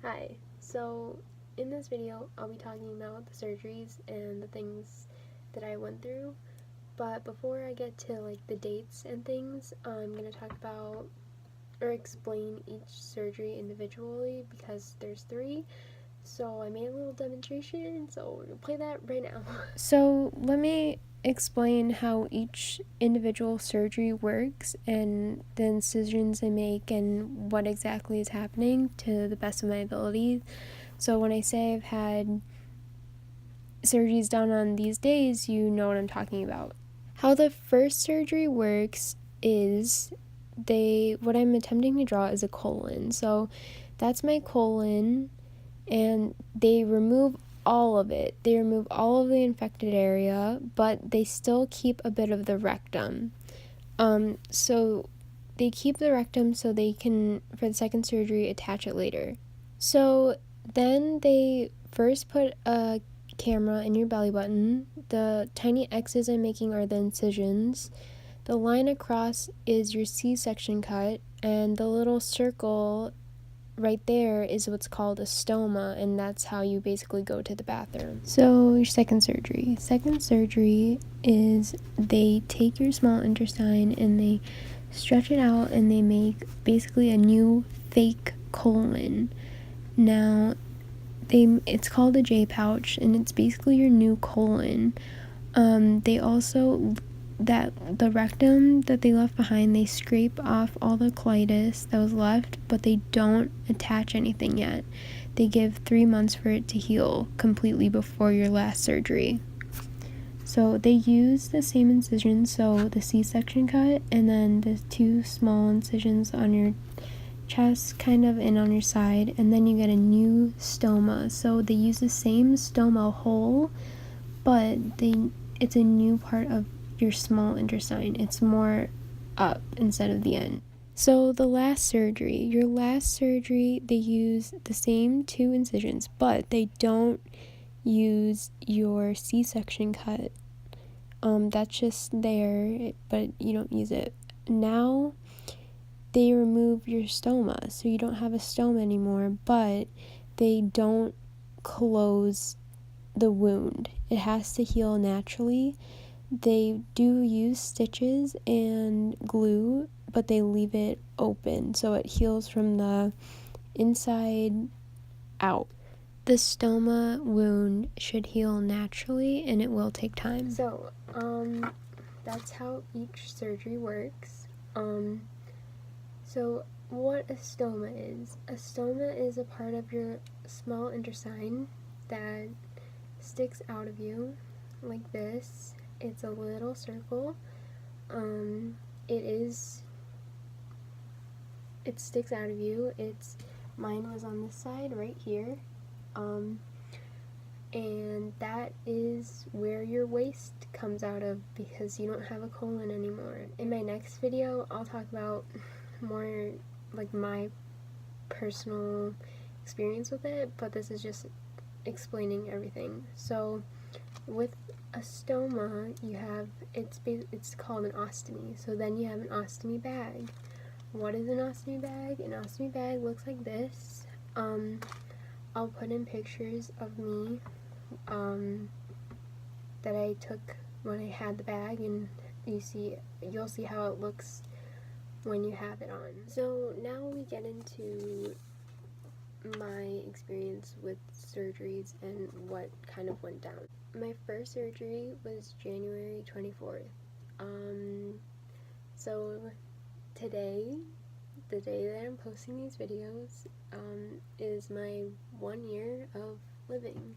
Hi, so in this video I'll be talking about the surgeries and the things that I went through, but before I get to like the dates and things, I'm going to talk about or explain each surgery individually because there's 3. So I made a little demonstration, so we're going to play that right now. So let me explain how each individual surgery works and the incisions I make and what exactly is happening to the best of my ability. So when I say I've had surgeries done on these days, you know what I'm talking about. How the first surgery works is what I'm attempting to draw is a colon. So that's my colon, and they remove all of it. They remove all of the infected area, but they still keep a bit of the rectum. So they keep the rectum so they can, for the second surgery, attach it later. So then they first put a camera in your belly button. The tiny X's I'm making are the incisions. The line across is your C-section cut, and the little circle right there is what's called a stoma, and that's how you basically go to the bathroom. So your second surgery. Second surgery is they take your small intestine and they stretch it out and they make basically a new fake colon. Now it's called a J pouch, and it's basically your new colon. They also the rectum that they left behind, they scrape off all the colitis that was left, but they don't attach anything yet. They give 3 months for it to heal completely before your last surgery. So they use the same incisions, so the C-section cut and then the 2 small incisions on your chest kind of and on your side, and then you get a new stoma. So they use the same stoma hole, but it's a new part of your small intestine. It's more up instead of the end. So the last surgery, your last surgery, they use the same 2 incisions, but they don't use your C-section cut. That's just there, but you don't use it. Now they remove your stoma, so you don't have a stoma anymore, but they don't close the wound. It has to heal naturally. They do use stitches and glue, but they leave it open so it heals from the inside out. The stoma wound should heal naturally, and it will take time. So, that's how each surgery works. So what a stoma is. A stoma is a part of your small intestine that sticks out of you like this. It's a little circle. It sticks out of you. Mine was on this side right here. And that is where your waste comes out of because you don't have a colon anymore. In my next video, I'll talk about more like my personal experience with it, but this is just explaining everything. So with a stoma, it's called an ostomy. So then you have an ostomy bag. What is an ostomy bag? An ostomy bag looks like this. I'll put in pictures of me that I took when I had the bag, and you'll see how it looks when you have it on. So now we get into my experience with surgeries and what kind of went down. My first surgery was January 24th. So today, the day that I'm posting these videos, is my 1 year of living.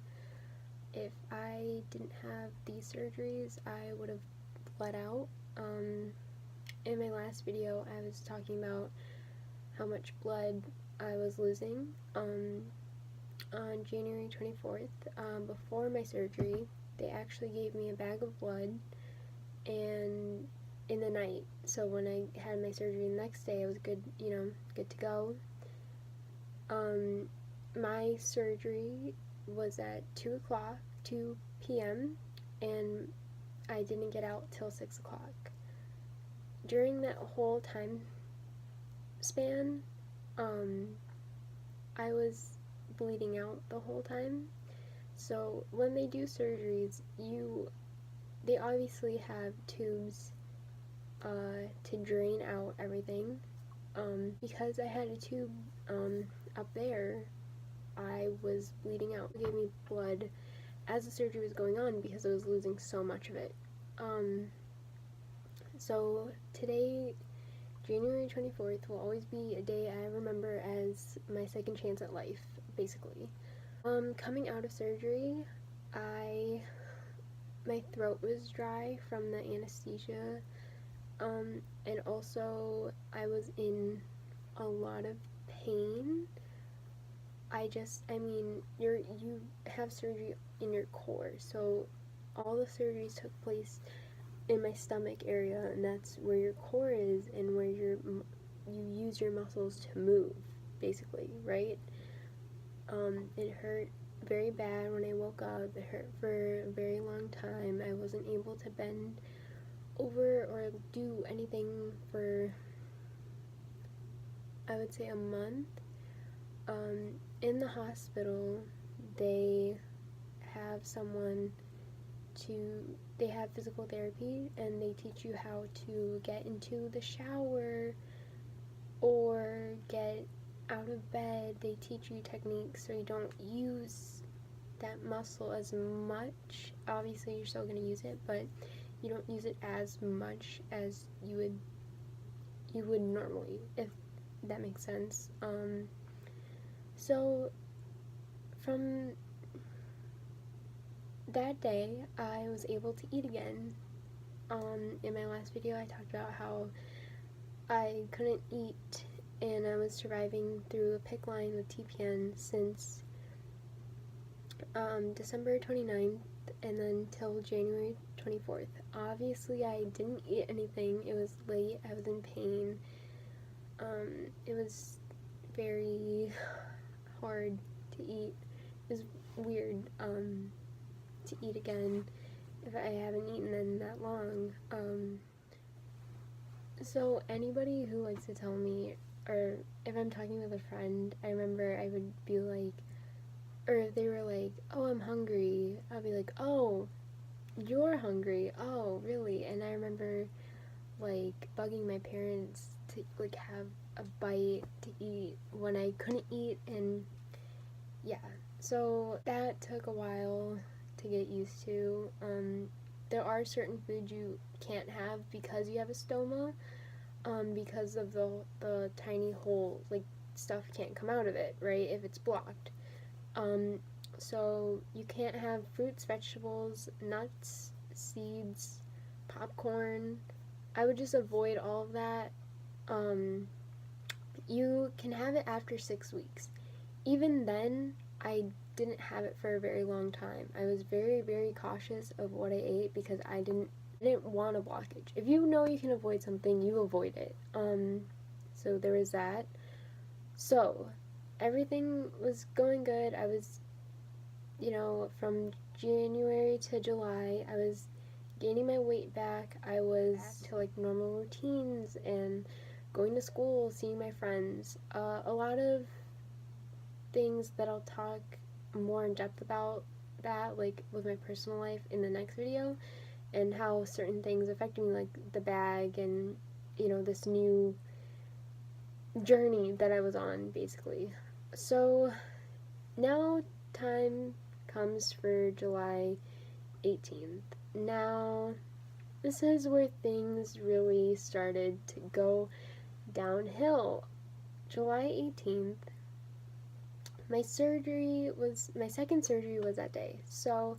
If I didn't have these surgeries, I would have bled out. In my last video, I was talking about how much blood I was losing. On January 24th, before my surgery, they actually gave me a bag of blood, and in the night, so when I had my surgery the next day, I was good to go. My surgery was at 2 p.m., and I didn't get out till 6 o'clock. During that whole time span, I was bleeding out the whole time. So when they do surgeries, they obviously have tubes to drain out everything. Because I had a tube up there, I was bleeding out. They gave me blood as the surgery was going on because I was losing so much of it. So today, January 24th, will always be a day I remember as my second chance at life, basically. Coming out of surgery, my throat was dry from the anesthesia, and also I was in a lot of pain. You have surgery in your core, so all the surgeries took place in my stomach area, and that's where your core is and where you use your muscles to move, basically, right? It hurt very bad when I woke up. It hurt for a very long time. I wasn't able to bend over or do anything for, I would say, a month. In the hospital, they have they have physical therapy, and they teach you how to get into the shower or get out of bed. They teach you techniques so you don't use that muscle as much. Obviously, you're still going to use it, but you don't use it as much as you would normally, if that makes sense. So from that day, I was able to eat again. In my last video, I talked about how I couldn't eat and I was surviving through a PICC line with TPN since December 29th and then till January 24th. Obviously, I didn't eat anything. It was late. I was in pain. It was very hard to eat. It was weird to eat again if I haven't eaten in that long. So anybody who likes to tell me, or if I'm talking with a friend, I remember I would be like, or if they were like, oh, I'm hungry, I'll be like, oh, you're hungry, oh, really? And I remember like bugging my parents to like have a bite to eat when I couldn't eat, and yeah, so that took a while to get used to. There are certain foods you can't have because you have a stoma, because of the tiny hole, like stuff can't come out of it, right, if it's blocked. So you can't have fruits, vegetables, nuts, seeds, popcorn. I would just avoid all of that. You can have it after 6 weeks. Even then, I didn't have it for a very long time. I was very, very cautious of what I ate because I didn't want a blockage. If you know you can avoid something, you avoid it. So there was that. So everything was going good. I was, from January to July, I was gaining my weight back. I was to like normal routines and going to school, seeing my friends. A lot of things that I'll talk more in depth about that, like with my personal life in the next video, and how certain things affected me, like the bag and, this new journey that I was on, basically. So now time comes for July 18th. Now, this is where things really started to go downhill. July 18th, my second surgery was that day. So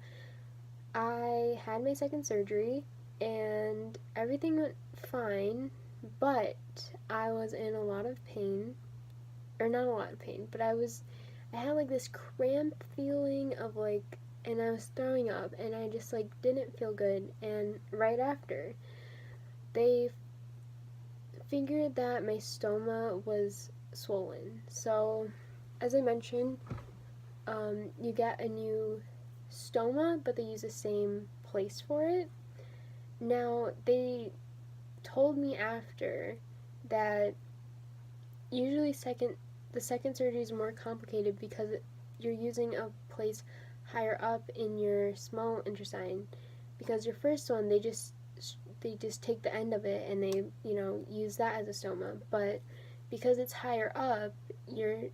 I had my second surgery and everything went fine, but I was in a lot of pain, or not a lot of pain, but I had like this cramp feeling of like, and I was throwing up, and I just like didn't feel good. And right after, they figured that my stoma was swollen. So as I mentioned, you get a new stoma, but they use the same place for it. Now, they told me after that usually the second surgery is more complicated because you're using a place higher up in your small intestine, because your first one they just take the end of it and they, you know, use that as a stoma. But because it's higher up, your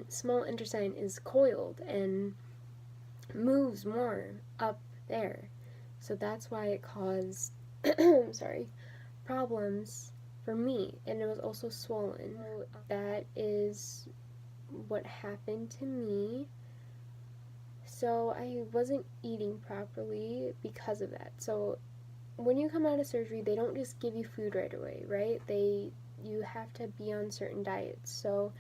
small intestine is coiled and moves more up there. So that's why it caused sorry, problems for me, and it was also swollen. So that is what happened to me. So I wasn't eating properly because of that. So when you come out of surgery, they don't just give you food right away, right? You have to be on certain diets. So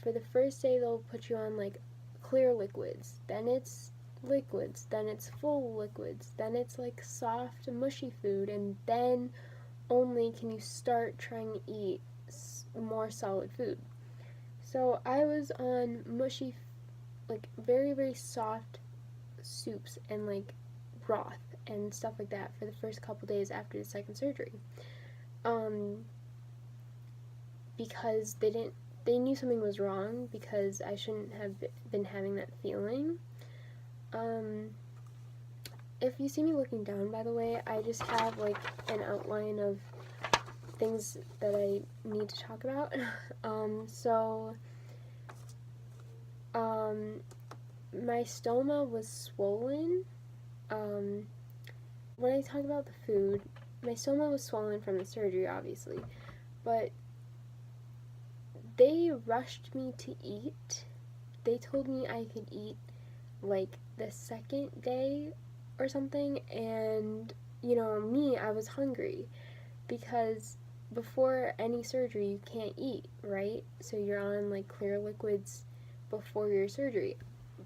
for the first day, they'll put you on like clear liquids, then it's liquids, then it's full liquids, then it's like soft mushy food, and then only can you start trying to eat more solid food. So I was on mushy, like very, very soft soups and like broth and stuff like that for the first couple days after the second surgery. Because they knew something was wrong, because I shouldn't have been having that feeling. If you see me looking down, by the way, I just have like an outline of things that I need to talk about. My stoma was swollen. When I talk about the food, my stoma was swollen from the surgery, obviously, but they rushed me to eat. They told me I could eat like the second day or something, and you know, me, I was hungry because before any surgery you can't eat, right? So you're on like clear liquids before your surgery.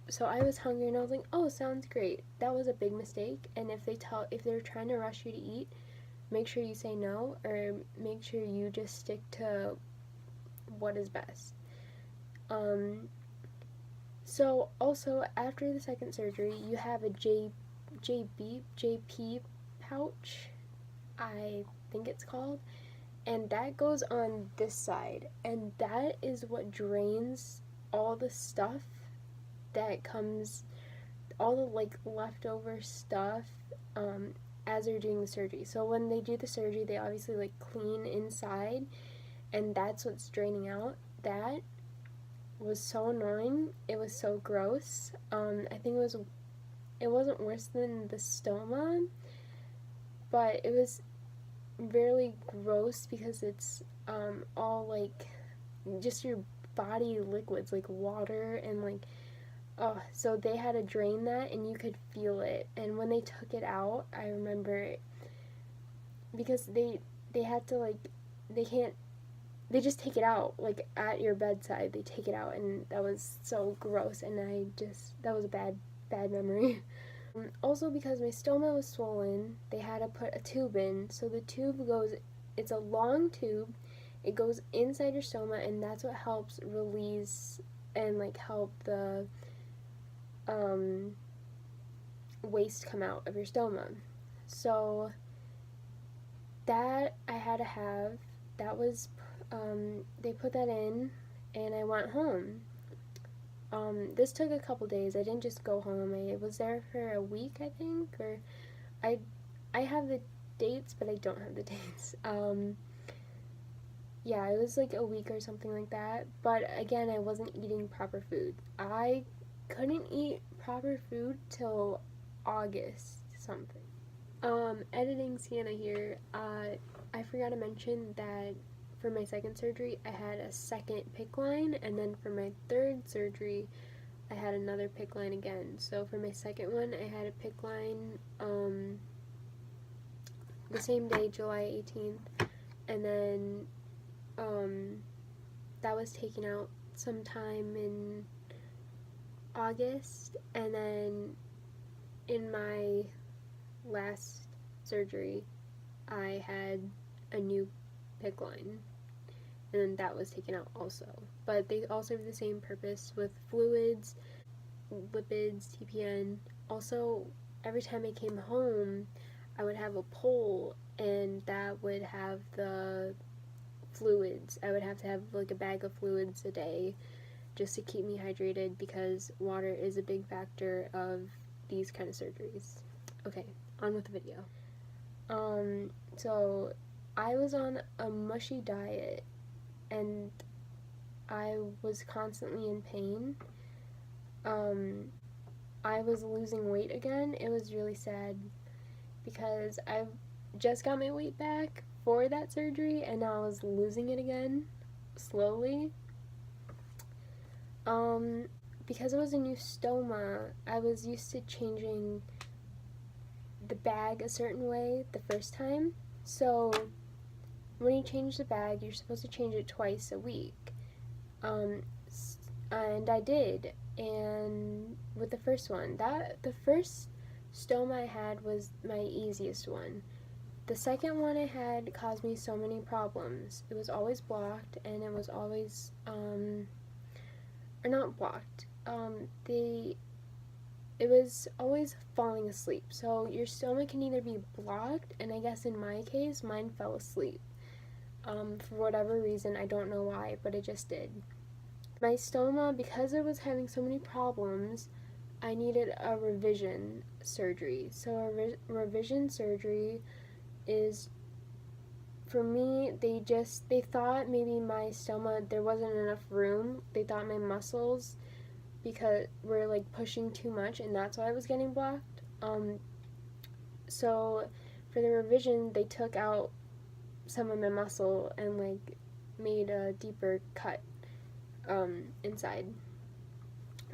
So I was hungry and I was like, oh, sounds great. That was a big mistake, and if they're trying to rush you to eat, make sure you say no, or make sure you just stick to what is best. So also after the second surgery, you have a JP pouch, I think it's called, and that goes on this side, and that is what drains all the stuff that comes, all the like leftover stuff, as they're doing the surgery. So when they do the surgery, they obviously like clean inside, and that's what's draining out. That was so annoying. It was so gross. I think it wasn't worse than the stoma, but it was really gross because it's all like just your body liquids, like water and like, oh, so they had to drain that and you could feel it. And when they took it out, I remember, because they had to like, they just take it out like at your bedside. They take it out, and that was so gross, and that was a bad memory. Also, because my stoma was swollen, they had to put a tube in. So the tube it's a long tube, it goes inside your stoma, and that's what helps release and like help the waste come out of your stoma. So that I had to have, that was, they put that in, and I went home. This took a couple days. I didn't just go home. I was there for a week, I think, or I have the dates, but I don't have the dates. Yeah, it was like a week or something like that. But again, I wasn't eating proper food. I couldn't eat proper food till August something. Editing Sienna here. I forgot to mention that for my second surgery, I had a second PICC line, and then for my third surgery, I had another PICC line again. So for my second one, I had a PICC line the same day, July 18th, and then that was taken out sometime in August, and then in my last surgery, I had a new PICC line, and then that was taken out also. But they all serve the same purpose with fluids, lipids, TPN. Also, every time I came home, I would have a pole, and that would have the fluids. I would have to have like a bag of fluids a day just to keep me hydrated because water is a big factor of these kind of surgeries. Okay, on with the video. So I was on a mushy diet and I was constantly in pain. I was losing weight again. It was really sad because I just got my weight back for that surgery and now I was losing it again slowly. Because it was a new stoma, I was used to changing the bag a certain way the first time. So when you change the bag, you're supposed to change it twice a week. And I did. And with the first one, the first stoma I had was my easiest one. The second one I had caused me so many problems. It was always blocked, and it was always, or not blocked. It was always falling asleep. So your stoma can either be blocked, and I guess in my case, mine fell asleep. For whatever reason, I don't know why, but it just did. My stoma, because it was having so many problems, I needed a revision surgery. So a revision surgery is, for me, they thought maybe my stoma, there wasn't enough room. They thought my muscles because were like pushing too much, and that's why I was getting blocked. So for the revision, they took out some of my muscle and like made a deeper cut inside.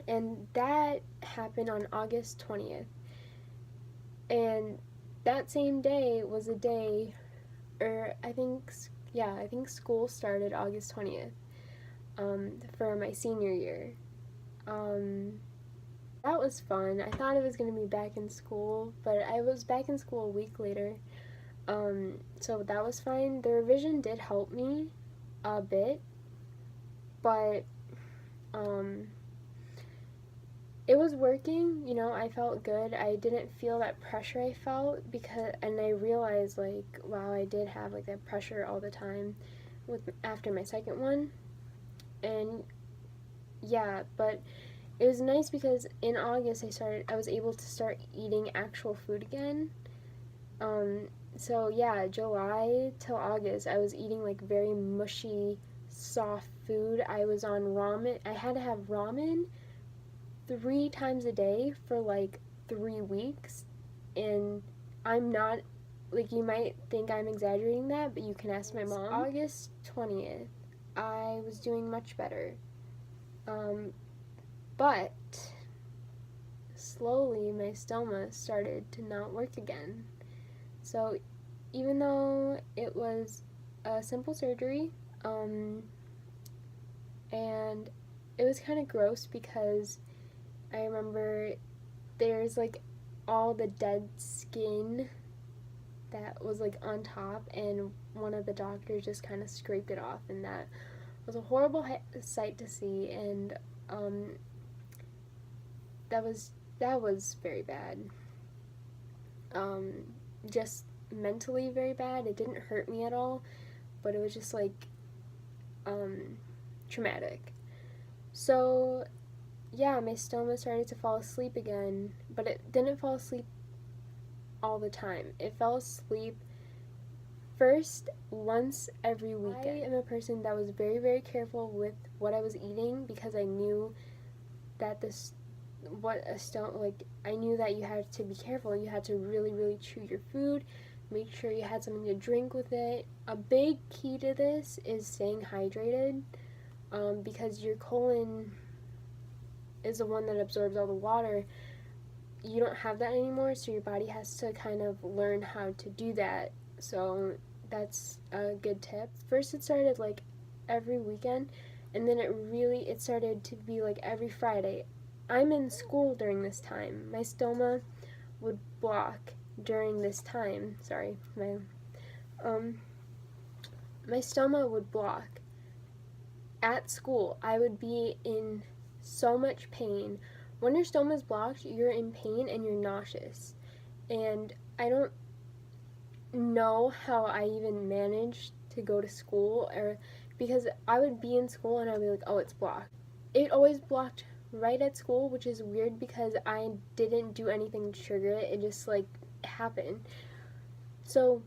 And that happened on August 20th. And that same day was a day, or I think school started August 20th for my senior year. That was fun. I thought I was going to be back in school, but I was back in school a week later. So that was fine. The revision did help me a bit, but it was working, you know. I felt good. I didn't feel that pressure I felt and I realized like, wow, I did have like that pressure all the time after my second one. And yeah, but it was nice because in August I was able to start eating actual food again. So yeah, July till August, I was eating like very mushy, soft food. I was on ramen. I had to have ramen 3 times a day for like 3 weeks. And I'm not, like, you might think I'm exaggerating that, but you can ask my mom. August 20th, I was doing much better. But slowly my stoma started to not work again. So even though it was a simple surgery, and it was kind of gross because I remember there's like all the dead skin that was like on top, and one of the doctors just kind of scraped it off, and that was a horrible sight to see. And that was very bad. Just mentally very bad. It didn't hurt me at all, but it was just like traumatic. So yeah, my stoma started to fall asleep again, but it didn't fall asleep all the time. It fell asleep first once every weekend. I am a person that was very, very careful with what I was eating because I knew that I knew that you had to be careful. You had to really, really chew your food, make sure you had something to drink with it. A big key to this is staying hydrated, because your colon is the one that absorbs all the water. You don't have that anymore, so your body has to kind of learn how to do that. So that's a good tip. First it started like every weekend, and then it started to be like every Friday. I'm in school during this time. My stoma would block during this time. Sorry, my stoma would block at school. I would be in so much pain. When your stoma is blocked, you're in pain and you're nauseous. And I don't know how I even managed to go to school, or because I would be in school and I'd be like, oh, it's blocked. it always blocked right at school, which is weird because I didn't do anything to trigger it. It just like happened. So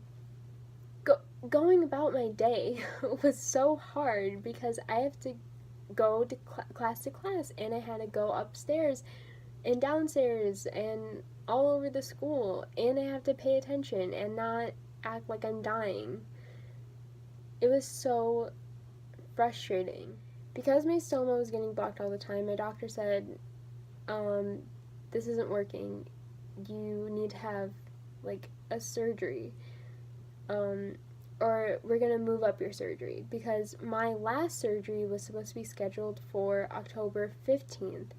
going about my day was so hard because I have to go to class to class, and I had to go upstairs and downstairs and all over the school, and I have to pay attention and not act like I'm dying. It was so frustrating. Because my stoma was getting blocked all the time, my doctor said, this isn't working. You need to have like a surgery. Or we're gonna move up your surgery, because my last surgery was supposed to be scheduled for October 15th,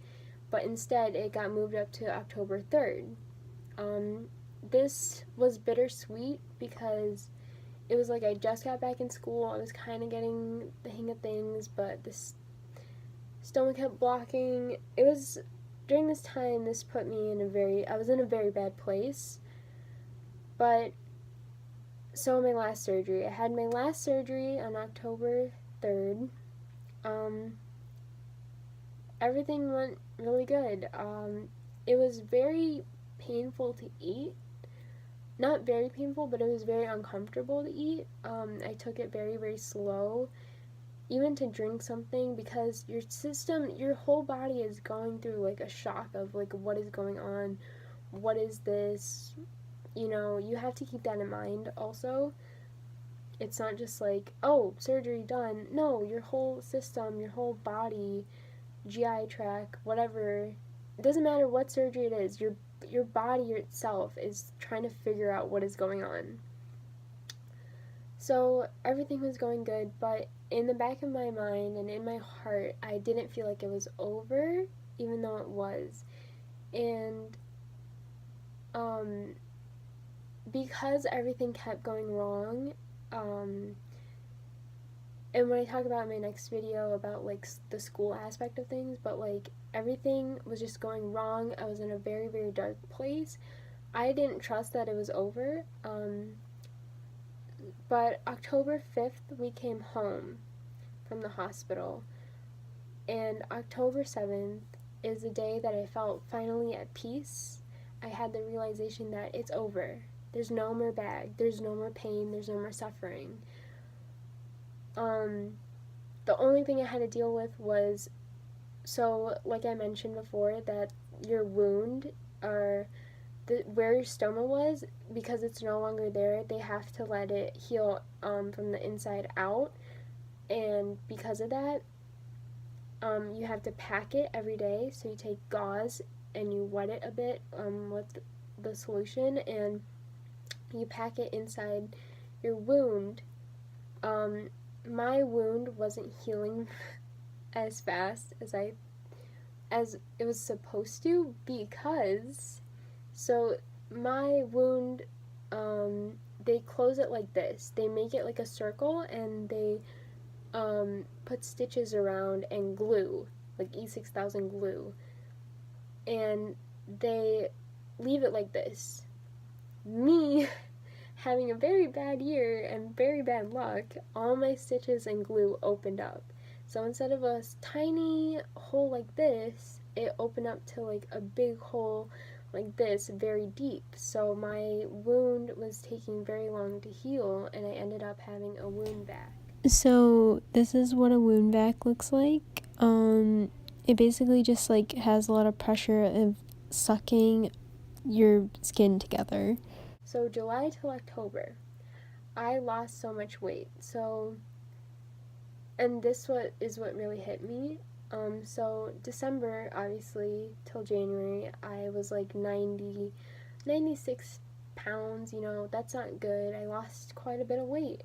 but instead it got moved up to October 3rd. This was bittersweet because it was like I just got back in school. I was kind of getting the hang of things, but this stoma kept blocking. It was during this time, this put me in I was in a very bad place. But so my last surgery, I had my last surgery on October 3rd. Everything went really good. It was very painful to eat. Not very painful, but it was very uncomfortable to eat. I took it very, very slow, even to drink something, because your system, your whole body is going through like a shock of like, what is going on? What is this? You know, you have to keep that in mind also. It's not just like, oh, surgery done. No, your whole system, your whole body, GI tract, whatever. It doesn't matter what surgery it is. Your body itself is trying to figure out what is going on. So everything was going good, but in the back of my mind and in my heart, I didn't feel like it was over, even though it was. And because everything kept going wrong, and when I talk about in my next video about like the school aspect of things, but like everything was just going wrong. I was in a very, very dark place. I didn't trust that it was over. But October 5th, we came home from the hospital, and October 7th is the day that I felt finally at peace. I had the realization that it's over. There's no more bag. There's no more pain. There's no more suffering. The only thing I had to deal with was, so like I mentioned before, that your wound, or where your stoma was, because it's no longer there, they have to let it heal from the inside out. And because of that, you have to pack it every day. So you take gauze and you wet it a bit with the solution, and you pack it inside your wound. My wound wasn't healing as fast as it was supposed to, because my wound, they close it like this. They make it like a circle, and they put stitches around and glue, like E6000 glue, and they leave it like this. Me having a very bad year and very bad luck, all my stitches and glue opened up. So instead of a tiny hole like this, it opened up to like a big hole like this, very deep. So my wound was taking very long to heal, and I ended up having a wound vac. So this is what a wound vac looks like. It basically just like has a lot of pressure of sucking your skin together. So July till October, I lost so much weight. And this is what really hit me. So December, obviously, till January, I was like 96 pounds. You know, that's not good. I lost quite a bit of weight.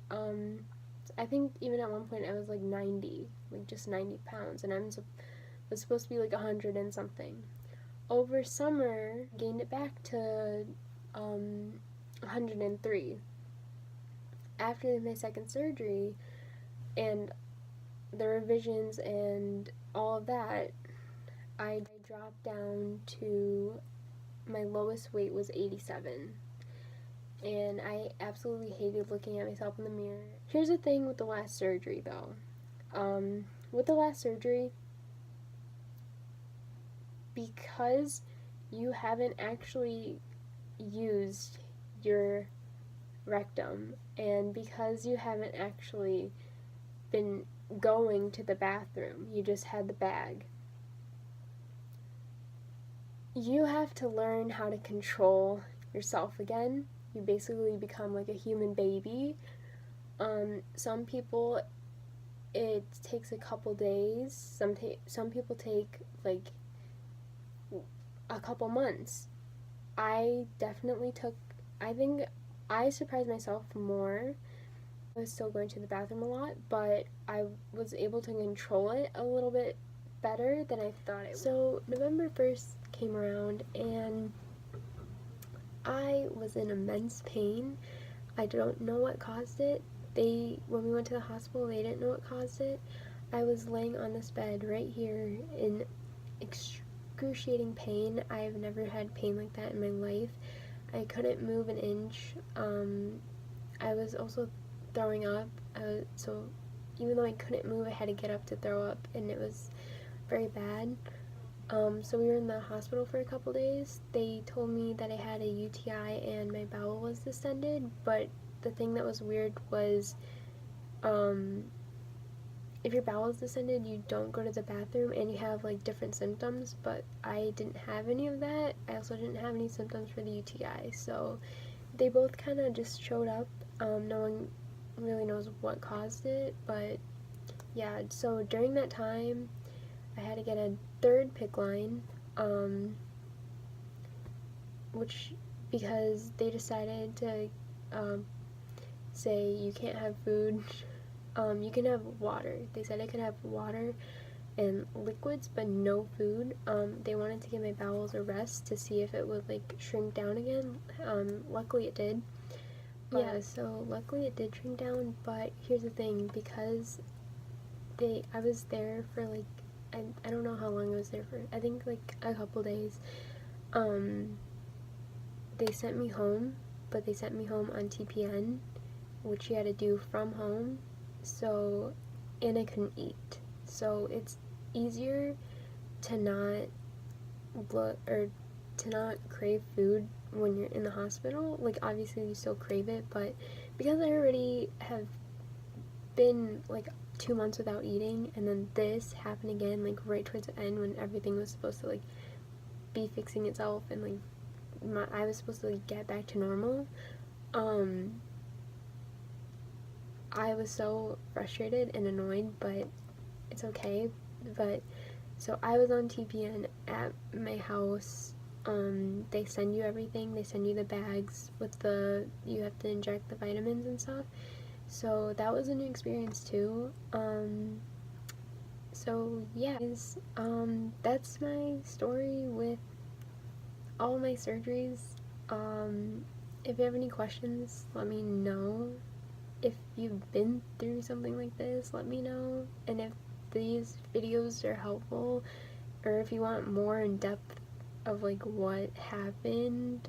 I think even at one point I was like 90, like just 90 pounds, and was supposed to be like 100 and something. Over summer, gained it back to 103. After my second surgery and the revisions and all of that, I dropped down to, my lowest weight was 87. And I absolutely hated looking at myself in the mirror. Here's the thing with the last surgery, though. With the last surgery, because you haven't actually used your rectum, and because you haven't actually been going to the bathroom, you just had the bag, you have to learn how to control yourself again. You basically become like a human baby. Some people, it takes a couple days. Some people take like a couple months. I definitely took, I think I surprised myself more. I was still going to the bathroom a lot, but I was able to control it a little bit better than I thought it would. So November 1st came around and I was in immense pain. I don't know what caused it. When we went to the hospital, they didn't know what caused it. I was laying on this bed right here in excruciating pain. I've never had pain like that in my life. I couldn't move an inch. I was also throwing up. So even though I couldn't move, I had to get up to throw up, and it was very bad. So we were in the hospital for a couple days. They told me that I had a UTI and my bowel was distended, but the thing that was weird was, if your bowel is distended, you don't go to the bathroom and you have like different symptoms, but I didn't have any of that. I also didn't have any symptoms for the UTI, so they both kind of just showed up. No one really knows what caused it, but yeah, so during that time, I had to get a third PICC line, which, because they decided to say you can't have food, you can have water. They said I could have water and liquids, but no food. They wanted to give my bowels a rest to see if it would like shrink down again. Luckily it did. Yeah, so luckily it did shrink down, but here's the thing, because I was there for like, I don't know how long I was there for, I think like a couple days. They sent me home, but they sent me home on TPN, which you had to do from home, so, and I couldn't eat. So it's easier to not to not crave food when you're in the hospital. Like, obviously you still crave it, but because I already have been like 2 months without eating, and then this happened again like right towards the end when everything was supposed to like be fixing itself and like I was supposed to like get back to normal, I was so frustrated and annoyed, but it's okay. But so I was on TPN at my house. They send you everything. They send you the bags with you have to inject the vitamins and stuff. So that was a new experience too. So yeah, that's my story with all my surgeries. If you have any questions, let me know. If you've been through something like this, let me know. And if these videos are helpful, or if you want more in depth of like what happened,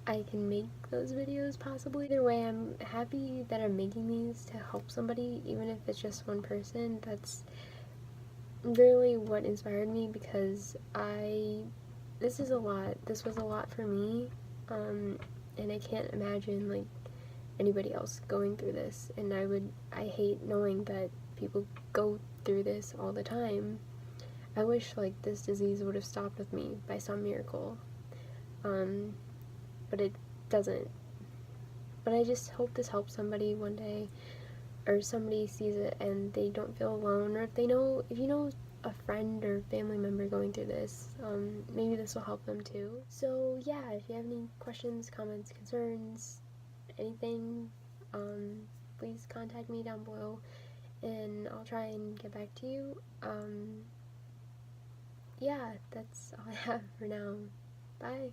I can make those videos possibly. Either way, I'm happy that I'm making these to help somebody, even if it's just one person. That's really what inspired me, because this was a lot for me, and I can't imagine like anybody else going through this, and I hate knowing that people go through this all the time. I wish like this disease would have stopped with me by some miracle, but it doesn't. But I just hope this helps somebody one day, or somebody sees it and they don't feel alone, or if you know a friend or family member going through this, maybe this will help them too. So yeah, if you have any questions, comments, concerns, anything, please contact me down below and I'll try and get back to you. Yeah, that's all I have for now. Bye.